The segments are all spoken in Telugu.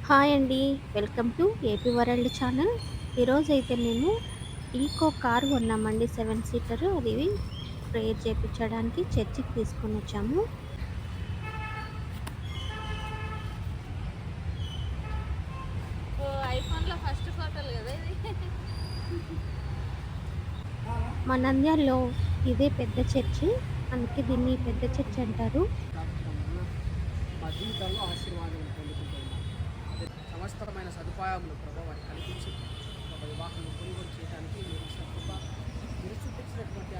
హాయ్ అండి. Welcome to AP world channel. ఈరోజైతే మేము ఈకో కార్ కొన్నామండి 7 సీటర్. అది ప్రేయర్ చేపించడానికి చర్చికి తీసుకొనొచ్చాము. ఐఫోన్లో ఫస్ట్ ఫోటోలు కదా ఇది. మా నంద్యాలలో ఇదే పెద్ద చర్చి. అందుకే దీన్ని పెద్ద చర్చి అంటారు. స్థాపించడం వలన మా జీవితాల్లో ఆశీర్వాదాలను పొందుకుంటున్నాం. అదే సమస్తమైన సదుపాయములు ప్రభావ వారికి కల్పించి ఒక వివాహం కొనుగోలు చేయడానికి మీరు ఇచ్చిన కృప, మీరు చూపించినటువంటి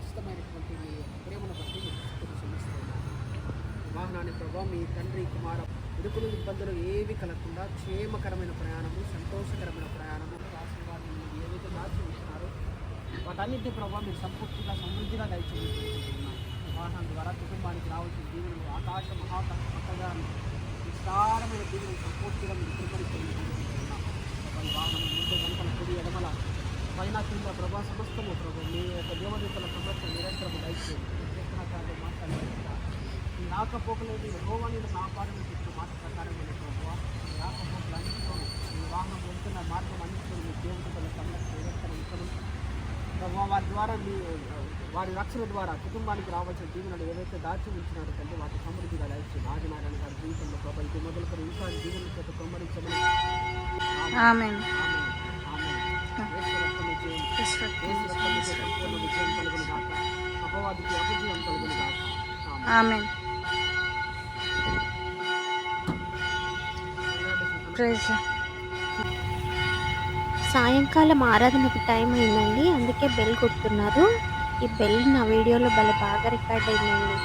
ఇష్టమైనటువంటి మీ ప్రేమను బట్టి మీకు క్షమిస్తున్నాను. వివాహనాన్ని ప్రభావ మీ తండ్రి కుమార ఇరుకులు ఇబ్బందులు ఏవి కలగకుండా క్షేమకరమైన ప్రయాణము, సంతోషకరమైన ప్రయాణము, ఆశీర్వాదం మీరు ఏవైతే దాచి ఉంటున్నారో వాటన్నిటి ప్రభావ మీరు సంపూర్తిగా సమృద్ధిగా దయచేస్తున్నాం. వివాహం ద్వారా కుటుంబానికి రావాల్సిన దీవెనలు ఆకాశ మహాతగా విస్తారమైన దీవెనలు సంపూర్తిగా మీరు కృపణిస్తున్నాం. వివాహం ముందు గంటల పొడి ఎడమల పైన కింద ప్రభా సమస్తము ప్రభు మీ యొక్క దేవదూతల సమస్య నిరంతరము దయచేయండి. ప్రత్యేకకాలు మాట్లాడుతున్నా ఈ రాకపోకలేదు రోవాణి కాపాడని చెప్పిన మాట ప్రకారమైన ప్రభావ ఈ రాకపోకలు అన్నింటిలోనూ ఈ వాహనం వెళ్తున్న మార్గం అన్నింటిలో మీ దేవదూతల సమస్య నిరంతరం ఇతను ప్రభావ వారి ద్వారా మీ వారి రక్షణ ద్వారా కుటుంబానికి రావాల్సిన దీవెనలు ఏవైతే దాచి ఉంచినారో తండ్రి వాటి సమృద్ధిగా దయచేసి ఆదినారాయణ గారి జీవితంలో ప్రభావ ఇది మొదలుకొని ఇంకా జీవన చేత కుమ్మరించమని ఆమేన్. సంపూర్ణ విజయం కలుగును గాక, అపవాదికి అపజయం కలుగును గాక. ఆమేన్. ప్రైజ్ సాయంకాలం ఆరాధనకి టైం అయిందండి. అందుకే బెల్ కొడుతున్నారు. ఈ బెల్ నా వీడియోలో బాగా రికార్డ్ అయిందండి.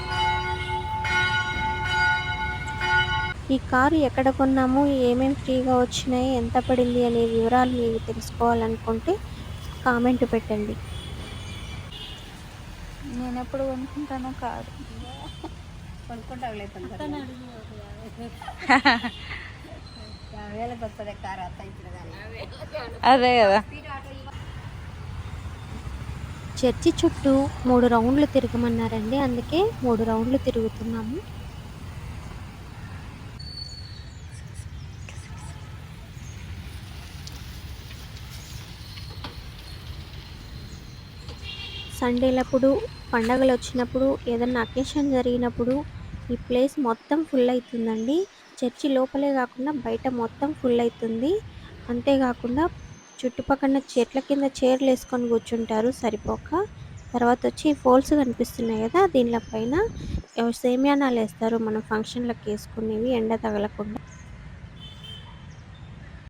ఈ కారు ఎక్కడ కొన్నాము, ఏమేమి ఫ్రీగా వచ్చినాయి, ఎంత పడింది అనే వివరాలు మీరు తెలుసుకోవాలనుకుంటే కామెంట్ పెట్టండి. నేను ఎప్పుడు కొనుక్కుంటానో కాదు. కొనుక్కుంటావు లేదు వేలకు వస్తుంది కారు అత్త ఇచ్చిన కానీ అదే కదా. చర్చి చుట్టూ 3 రౌండ్లు తిరగమన్నారండి. అందుకే 3 రౌండ్లు తిరుగుతున్నాము. సండేలప్పుడు, పండగలు వచ్చినప్పుడు, ఏదన్నా అకేషన్ జరిగినప్పుడు ఈ ప్లేస్ మొత్తం ఫుల్ అవుతుందండి. చర్చి లోపలే కాకుండా బయట మొత్తం ఫుల్ అవుతుంది. అంతేకాకుండా చుట్టుపక్కల చెట్ల కింద చైర్లు వేసుకొని కూర్చుంటారు సరిపోక. తర్వాత వచ్చి ఫోల్స్ కనిపిస్తున్నాయి కదా, దీనిపైన సేమియానాలు వేస్తారు మనం ఫంక్షన్లకు వేసుకునేవి ఎండ తగలకుండా.